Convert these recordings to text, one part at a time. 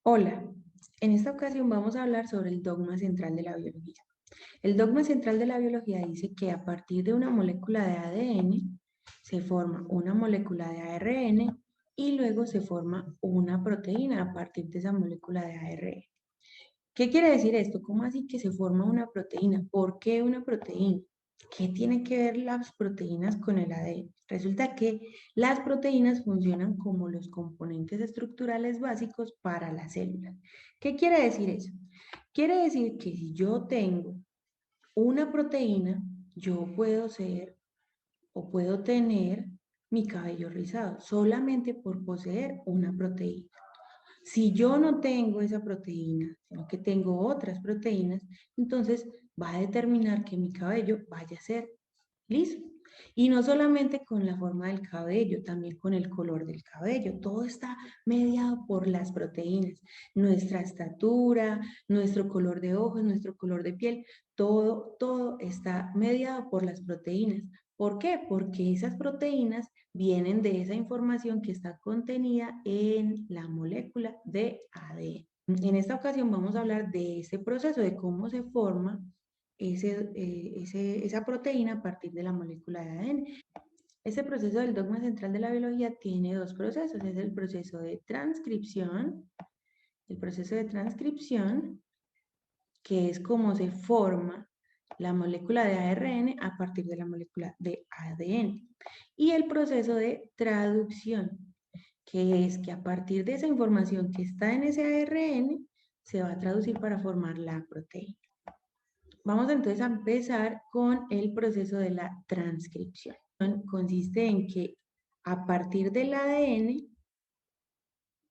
Hola, en esta ocasión vamos a hablar sobre el dogma central de la biología. El dogma central de la biología dice que a partir de una molécula de ADN se forma una molécula de ARN y luego se forma una proteína a partir de esa molécula de ARN. ¿Qué quiere decir esto? ¿Cómo así que se forma una proteína? ¿Por qué una proteína? ¿Qué tienen que ver las proteínas con el ADN? Resulta que las proteínas funcionan como los componentes estructurales básicos para las células. ¿Qué quiere decir eso? Quiere decir que si yo tengo una proteína, yo puedo ser o puedo tener mi cabello rizado solamente por poseer una proteína. Si yo no tengo esa proteína, sino que tengo otras proteínas, entonces va a determinar que mi cabello vaya a ser liso. Y no solamente con la forma del cabello, también con el color del cabello. Todo está mediado por las proteínas. Nuestra estatura, nuestro color de ojos, nuestro color de piel, todo está mediado por las proteínas. ¿Por qué? Porque esas proteínas vienen de esa información que está contenida en la molécula de ADN. En esta ocasión vamos a hablar de ese proceso, de cómo se forma esa proteína a partir de la molécula de ADN. Ese proceso del dogma central de la biología tiene dos procesos. Es el proceso de transcripción, que es cómo se forma la molécula de ARN a partir de la molécula de ADN. Y el proceso de traducción, que es que a partir de esa información que está en ese ARN, se va a traducir para formar la proteína. Vamos entonces a empezar con el proceso de la transcripción. Consiste en que a partir del ADN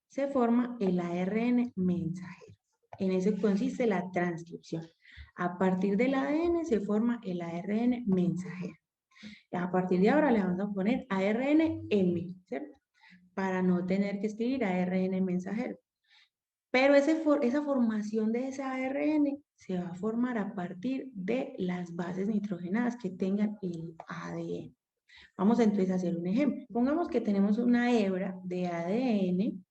se forma el ARN mensajero. En eso consiste la transcripción. A partir del ADN se forma el ARN mensajero. A partir de ahora le vamos a poner ARN-M, ¿cierto? Para no tener que escribir ARN mensajero. Pero esa formación de ese ARN se va a formar a partir de las bases nitrogenadas que tengan el ADN. Vamos entonces a hacer un ejemplo. Pongamos que tenemos una hebra de ADN,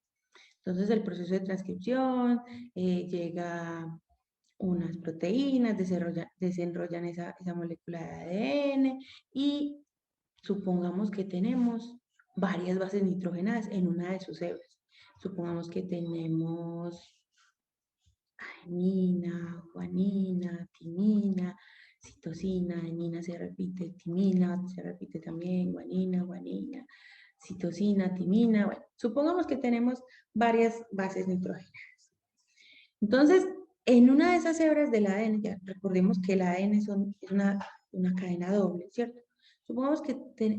entonces el proceso de transcripción llega unas proteínas, desenrollan esa molécula de ADN y supongamos que tenemos varias bases nitrogenadas en una de sus hebras. Supongamos que tenemos adenina, guanina, timina, citosina, adenina se repite, timina se repite también, guanina, citosina, timina. Bueno, supongamos que tenemos varias bases nitrógenas. Entonces, en una de esas hebras del ADN, ya recordemos que el ADN es una cadena doble, ¿cierto? Supongamos que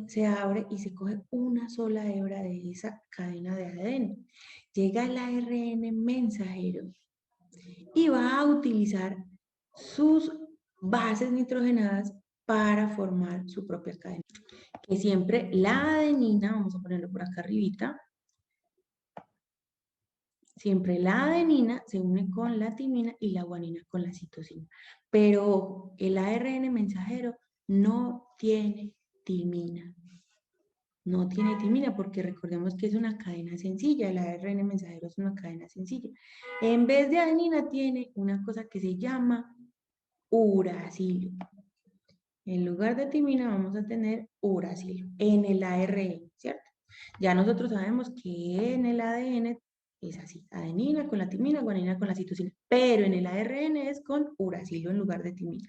se abre y se coge una sola hebra de esa cadena de ADN. Llega el ARN mensajero y va a utilizar sus bases nitrogenadas para formar su propia cadena. Que siempre la adenina, vamos a ponerlo por acá arribita, siempre la adenina se une con la timina y la guanina con la citosina. Pero el ARN mensajero no tiene timina. No tiene timina porque recordemos que es una cadena sencilla, el ARN mensajero es una cadena sencilla. En vez de adenina tiene una cosa que se llama uracilo. En lugar de timina vamos a tener uracilo en el ARN, ¿cierto? Ya nosotros sabemos que en el ADN es así, adenina con la timina, guanina con la citosina, pero en el ARN es con uracilo en lugar de timina.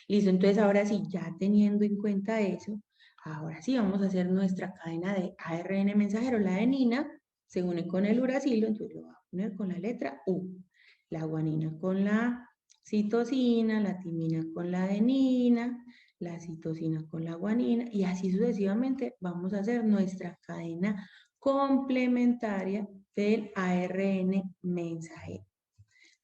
Listo, entonces ahora sí, ya teniendo en cuenta eso, ahora sí vamos a hacer nuestra cadena de ARN mensajero. La adenina se une con el uracilo, entonces lo voy a poner con la letra U. La guanina con la citosina, la timina con la adenina, la citosina con la guanina, y así sucesivamente vamos a hacer nuestra cadena complementaria del ARN mensajero.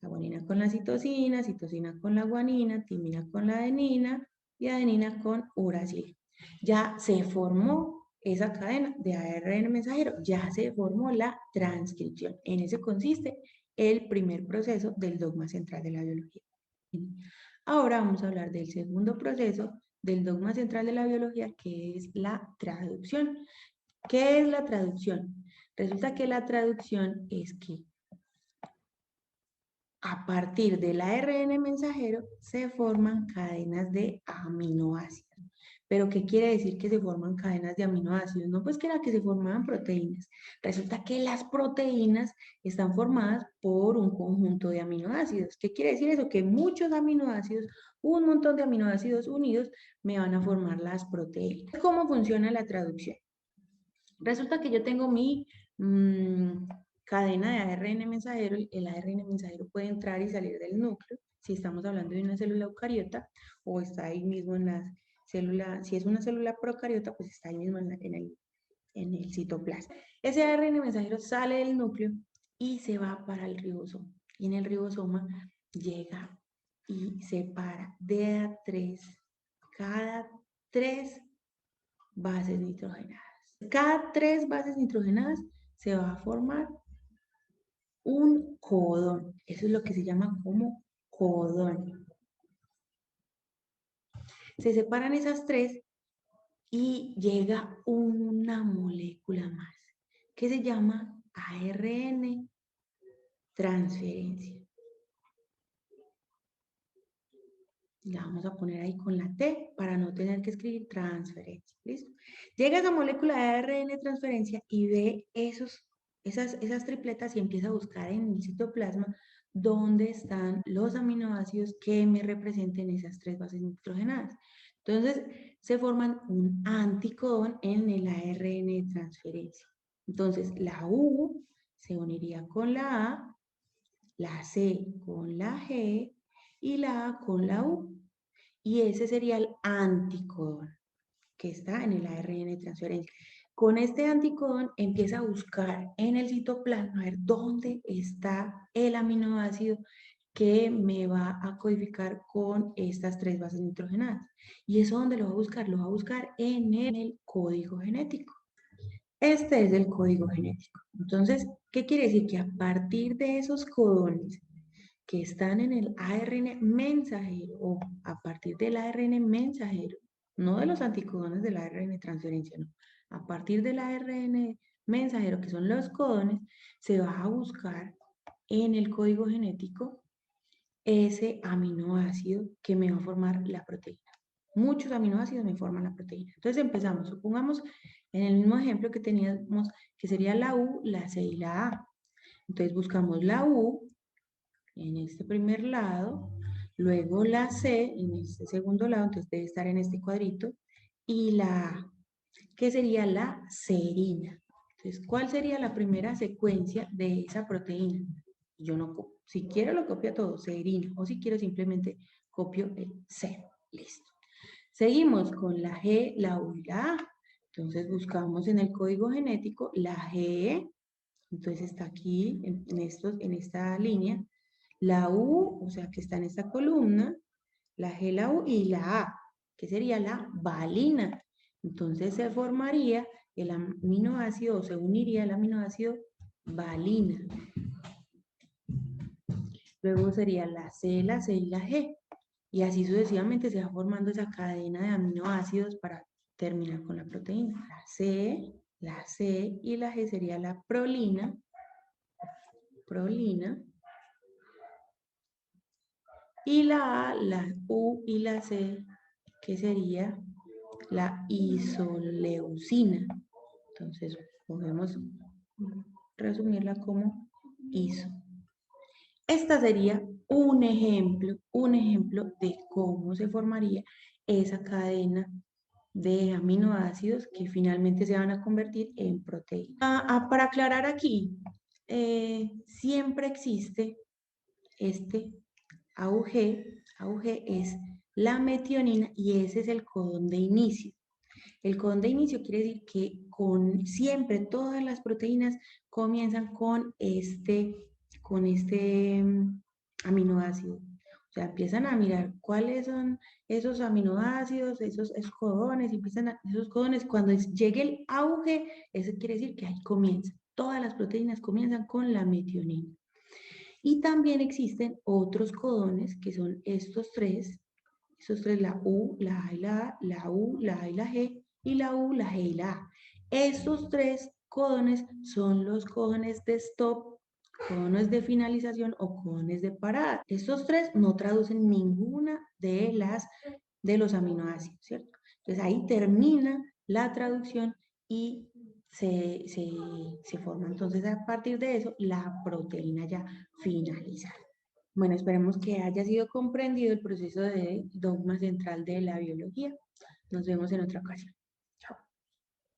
La guanina con la citosina, citosina con la guanina, timina con la adenina y adenina con uracilo. Ya se formó esa cadena de ARN mensajero, ya se formó la transcripción. En eso consiste el primer proceso del dogma central de la biología. Ahora vamos a hablar del segundo proceso del dogma central de la biología, que es la traducción. ¿Qué es la traducción? Resulta que la traducción es que a partir del ARN mensajero se forman cadenas de aminoácidos. ¿Pero qué quiere decir que se forman cadenas de aminoácidos? No, pues que era que se formaban proteínas. Resulta que las proteínas están formadas por un conjunto de aminoácidos. ¿Qué quiere decir eso? Que muchos aminoácidos, un montón de aminoácidos unidos, me van a formar las proteínas. ¿Cómo funciona la traducción? Resulta que yo tengo mi cadena de ARN mensajero. El ARN mensajero puede entrar y salir del núcleo, si estamos hablando de una célula eucariota, o está ahí mismo en la célula. Si es una célula procariota, pues está ahí mismo en el citoplasma. Ese ARN mensajero sale del núcleo y se va para el ribosoma. Y en el ribosoma llega y separa de a cada 3 bases nitrogenadas. Cada 3 bases nitrogenadas se va a formar un codón. Eso es lo que se llama como codón. Se separan esas 3 y llega una molécula más que se llama ARN transferencia. La vamos a poner ahí con la T para no tener que escribir transferencia. ¿Listo? Llega esa molécula de ARN transferencia y ve esas tripletas y empieza a buscar en el citoplasma dónde están los aminoácidos que me representen esas 3 bases nitrogenadas. Entonces, se forman un anticodón en el ARN de transferencia. Entonces, la U se uniría con la C con la G y la A con la U. Y ese sería el anticodón que está en el ARN de transferencia. Con este anticodón empieza a buscar en el citoplasma a ver dónde está el aminoácido que me va a codificar con estas 3 bases nitrogenadas. ¿Y eso dónde lo va a buscar? Lo va a buscar en el código genético. Este es el código genético. Entonces, ¿qué quiere decir? Que a partir de esos codones que están en el ARN mensajero o a partir del ARN mensajero, no de los anticodones del ARN de transferencia, no. A partir del ARN mensajero, que son los codones, se va a buscar en el código genético ese aminoácido que me va a formar la proteína. Muchos aminoácidos me forman la proteína. Entonces empezamos, supongamos en el mismo ejemplo que teníamos, que sería la U, la C y la A. Entonces buscamos la U en este primer lado, luego la C en este segundo lado, entonces debe estar en este cuadrito, y la A, que sería la serina. Entonces, ¿cuál sería la primera secuencia de esa proteína? Yo no, si quiero lo copio todo, serina, o si quiero simplemente copio el C. Listo. Seguimos con la G, la U y la A. Entonces buscamos en el código genético la G, entonces está aquí en esta línea, la U, o sea que está en esta columna, la G, la U y la A, que sería la valina. Entonces se formaría el aminoácido o se uniría el aminoácido valina. Luego sería la C y la G. Y así sucesivamente se va formando esa cadena de aminoácidos para terminar con la proteína. La C y la G sería la prolina, y la A, la U y la C, que sería la isoleucina. Entonces, podemos resumirla como iso. Esta sería un ejemplo de cómo se formaría esa cadena de aminoácidos que finalmente se van a convertir en proteínas. Para aclarar aquí, siempre existe este AUG es la metionina y ese es el codón de inicio. El codón de inicio quiere decir que siempre todas las proteínas comienzan con este aminoácido. O sea, empiezan a mirar cuáles son esos aminoácidos, esos codones, esos codones, cuando llegue el auge, eso quiere decir que ahí comienza. Todas las proteínas comienzan con la metionina. Y también existen otros codones que son estos tres, la U, la A y la A, la U, la A y la G, y la U, la G y la A. Estos 3 codones son los codones de stop codones de finalización o codones de parada. Estos tres no traducen ninguna de los aminoácidos, ¿cierto? Entonces ahí termina la traducción y se forma entonces a partir de eso la proteína ya finalizada. Bueno, esperemos que haya sido comprendido el proceso de dogma central de la biología. Nos vemos en otra ocasión.